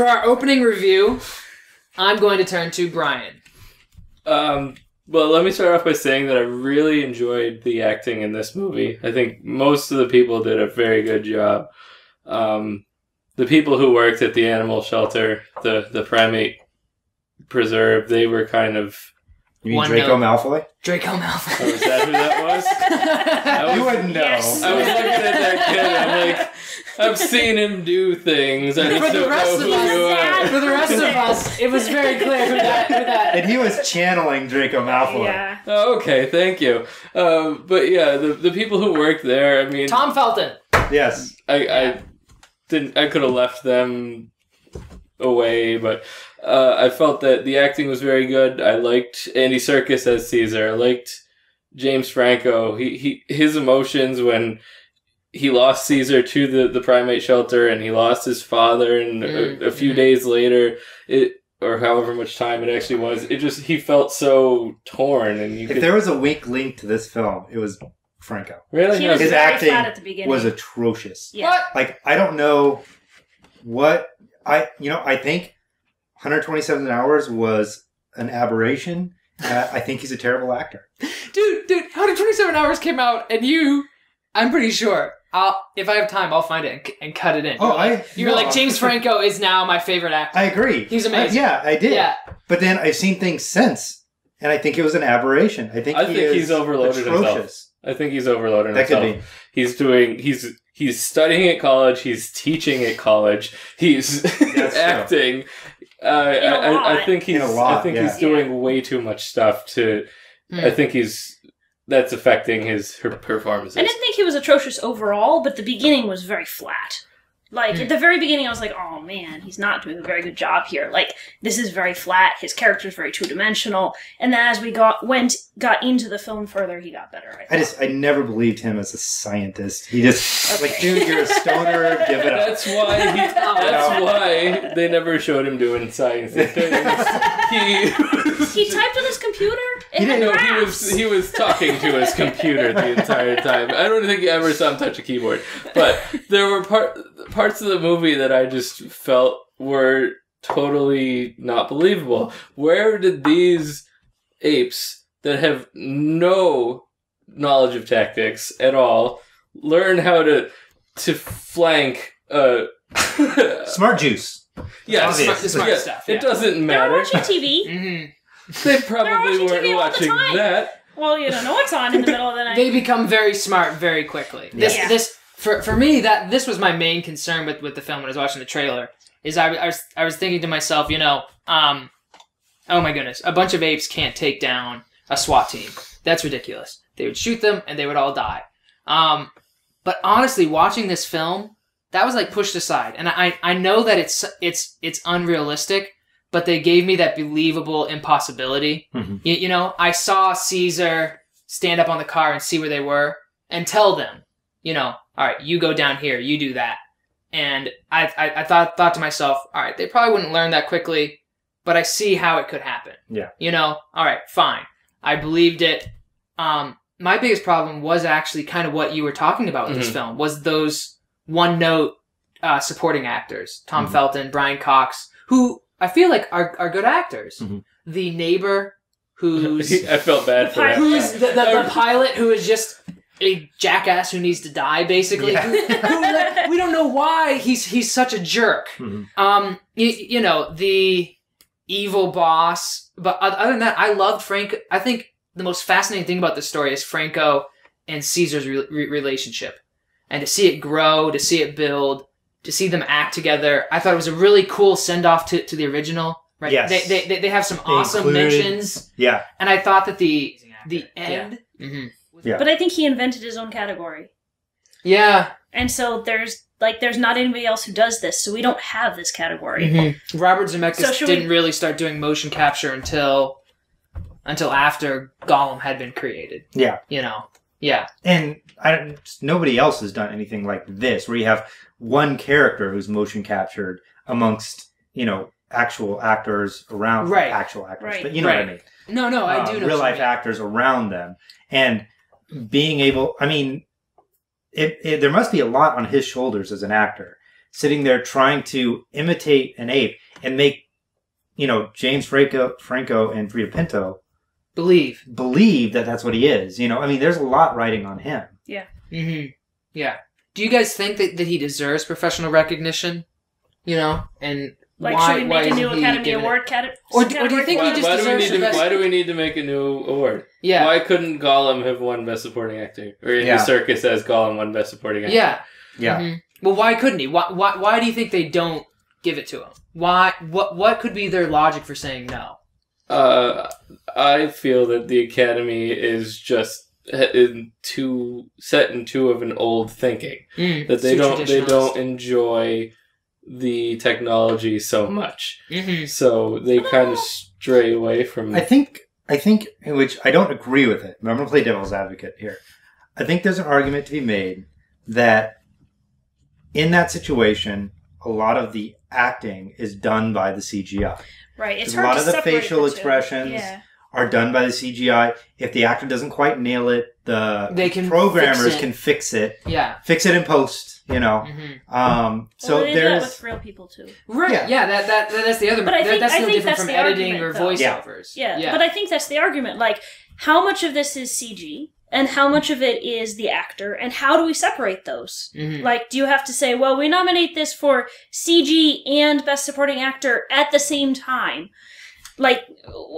for our opening review, I'm going to turn to Brian. Well, let me start off by saying that I really enjoyed the acting in this movie. I think most of the people did a very good job. The people who worked at the animal shelter, the primate preserve, they were kind of... You mean Draco Malfoy? Draco Malfoy. Oh, is that who that was? You wouldn't know. Yes. I was looking at that kid, I'm like, I've seen him do things. I just don't know who you are. For the rest of us, it was very clear who that. And he was channeling Draco Malfoy. Yeah. Oh, okay, thank you. But yeah, the people who worked there, I mean... Tom Felton. Yes. I could have left them away, but I felt that the acting was very good. I liked Andy Serkis as Caesar. I liked James Franco. His emotions when he lost Caesar to the primate shelter and he lost his father, and a few days later, or however much time it actually was, he felt so torn. And if there was a weak link to this film, it was Franco. Really? He was his very acting flat at the beginning. was atrocious. Yeah. What? Like, I don't know what I think 127 Hours was an aberration. I think he's a terrible actor. Dude, 127 Hours came out, and I'm pretty sure, if I have time, I'll find it and cut it in. You were like, James Franco is now my favorite actor. I agree. He's amazing. I did. Yeah. But then I've seen things since, and I think it was an aberration. I think he's overloaded himself. I think he's overloaded himself. That could be. He's studying at college. He's teaching at college. He's acting. I think he's doing way too much stuff to. I think that's affecting her performances. I didn't think he was atrocious overall, but the beginning was very flat. Like, at the very beginning, I was like, oh man, he's not doing a very good job here. Like, this is very flat, his character's very two-dimensional, and then as we got into the film further, he got better, I never believed him as a scientist. He just, like, dude, you're a stoner, give it up. That's why they never showed him doing science. He typed on his computer? He was talking to his computer the entire time. I don't think you ever saw him touch a keyboard. But there were parts of the movie that I just felt were totally not believable. Where did these apes that have no knowledge of tactics at all learn how to flank Smart juice. Yes, smart stuff. Yeah. It doesn't matter. They're watching TV. Mm-hmm. They probably weren't watching that. Well, you don't know what's on in the middle of the night. They become very smart very quickly. This for me, this was my main concern with the film when I was watching the trailer. Is I was thinking to myself, oh my goodness, a bunch of apes can't take down a SWAT team. That's ridiculous. They would shoot them and they would all die. But honestly, watching this film, that was like pushed aside. And I know that it's unrealistic, but they gave me that believable impossibility. Mm-hmm. I saw Caesar stand up on the car and see where they were and tell them, all right, you go down here, you do that. And I thought to myself, all right, they probably wouldn't learn that quickly, but I see how it could happen. Yeah. All right, fine. I believed it. My biggest problem was actually kind of what you were talking about with this film, was those one-note supporting actors. Tom Felton, Brian Cox, who I feel like are good actors. Mm-hmm. The neighbor, who's... I felt bad for that. Who's the pilot, who is just a jackass who needs to die, basically. Yeah. who we don't know why he's such a jerk. Mm-hmm. The evil boss. But other than that, I loved Franco. I think the most fascinating thing about this story is Franco and Caesar's relationship. And to see it grow, to see it build, to see them act together, I thought it was a really cool send-off to the original. Right? Yes. They have some awesome mentions. Yeah. And I thought that the end... Yeah. Mm-hmm. Yeah. But I think he invented his own category. Yeah. And so there's not anybody else who does this, so we don't have this category. Mm-hmm. Robert Zemeckis didn't really start doing motion capture until after Gollum had been created. Yeah. Yeah. And nobody else has done anything like this, where you have one character who's motion captured amongst, actual actors around actual actors. Right. But you know what I mean? No, I do know real life actors around them. And being able, there must be a lot on his shoulders as an actor sitting there trying to imitate an ape and make, James Franco and Frida Pinto believe that that's what he is. I mean, there's a lot riding on him. Yeah. Mm-hmm. Yeah. Do you guys think that he deserves professional recognition? And like, why, should we make a new Academy Award category? Or do you think he just deserves the best? Why do we need to make a new award? Yeah. Why couldn't Gollum have won Best Supporting Actor? Or Andy Serkis as Gollum won Best Supporting Actor? Yeah. Mm-hmm. Well, why couldn't he? Why do you think they don't give it to him? Why? What could be their logic for saying no? I feel that the Academy is just set in too of an old thinking that they don't enjoy the technology so much, so they kind of stray away from. I think, which I don't agree with it, but I'm going to play devil's advocate here. I think there's an argument to be made that in that situation, a lot of the acting is done by the CGI. Right, it's a hard lot to of the separate facial the two. expressions are done by the CGI. If the actor doesn't quite nail it, programmers can fix it. Yeah, fix it in post. So they do that with real people too. Right. Yeah. That's the other. But I think that's no different that's from the editing argument, or though. voiceovers. Yeah. But I think that's the argument. Like, how much of this is CG? And how much of it is the actor? And how do we separate those? Like, do you have to say, well, we nominate this for CG and Best Supporting Actor at the same time? Like,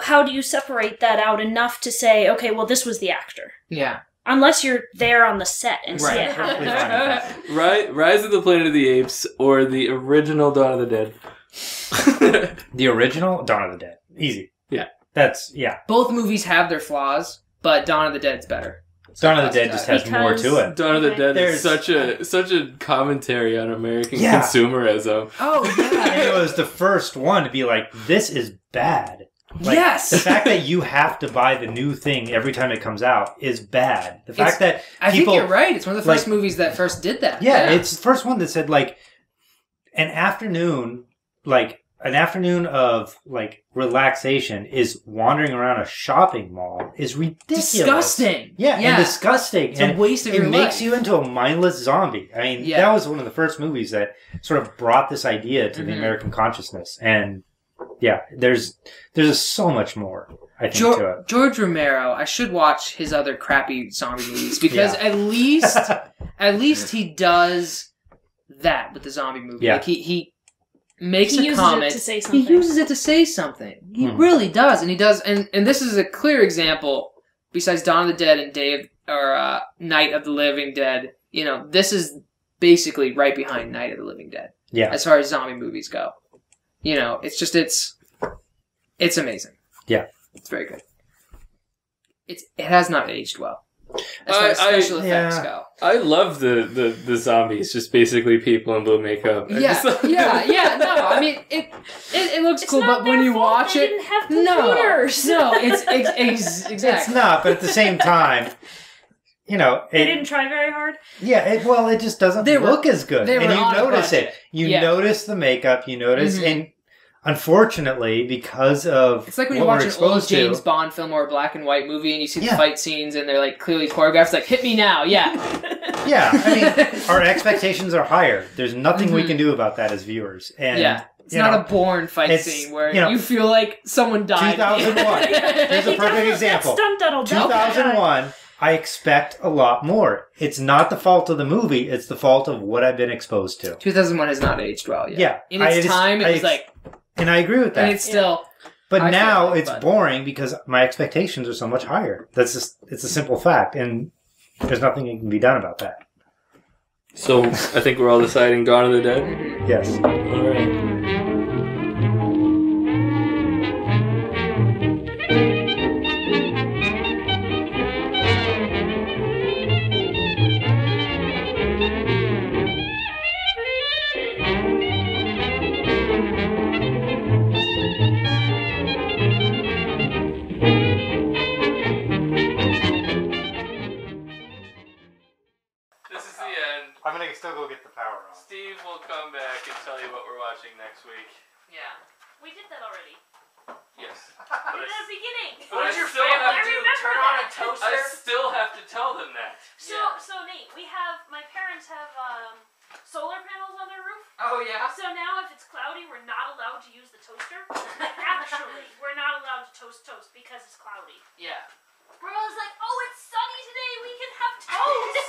how do you separate that out enough to say, okay, well, this was the actor? Yeah. Unless you're there on the set and see it happen. Rise of the Planet of the Apes or the original Dawn of the Dead? The original Dawn of the Dead. Easy. Yeah. Both movies have their flaws, but Dawn of the Dead's better. Dawn of the Dead just has more to it. Dawn of the Dead is such a commentary on American consumerism. Oh, yeah. And it was the first one to be like, this is bad. Like, yes! The fact that you have to buy the new thing every time it comes out is bad. The fact that I think you're right. It's one of the first movies that first did that. Yeah, it's the first one that said, like, an afternoon of, like, relaxation is wandering around a shopping mall is ridiculous. Disgusting. Yeah, and disgusting. It's a waste of your life. It makes you into a mindless zombie. I mean, that was one of the first movies that sort of brought this idea to the American consciousness. And, there's so much more, I think, to it. George Romero, I should watch his other crappy zombie movies because at least he does that with the zombie movie. Yeah. Like he makes a comment. He uses it to say something. He really does, and he does. And this is a clear example. Besides Dawn of the Dead and Night of the Living Dead, this is basically right behind Night of the Living Dead. Yeah. As far as zombie movies go, it's amazing. Yeah, it's very good. It has not aged well. As far as special effects go. I love the zombies, just basically people in blue makeup. No, I mean it looks cool, but when you watch it, didn't have computers. No, it's exactly. It's not, but at the same time, they didn't try very hard. Yeah, it just doesn't look as good, and you notice it. You notice the makeup. You notice, and unfortunately, because of it's like when you watch an old James Bond film or a black and white movie, and you see the fight scenes, and they're like clearly choreographed. Like, hit me now, yeah. I mean, our expectations are higher. There's nothing we can do about that as viewers, and it's not a Bourne fight scene where you feel like someone died. 2001. Here's a perfect example. 2001. I expect a lot more. It's not the fault of the movie. It's the fault of what I've been exposed to. 2001 has not aged well yet. Yeah. In its time, it was like... And I agree with that. And it's still... But now it's boring because my expectations are so much higher. It's a simple fact. And there's nothing that can be done about that. So, I think we're all deciding Dawn of the Dead? Yes. All right. Still go get the power on. Steve will come back and tell you what we're watching next week. Yeah. We did that already. Yes. We did at the beginning. What did your family turn on a toaster? I still have to tell them that. So Nate, my parents have solar panels on their roof. Oh, yeah? So now if it's cloudy, we're not allowed to use the toaster. Actually, we're not allowed to toast because it's cloudy. Yeah. We're always like, oh, it's sunny today, we can have toast!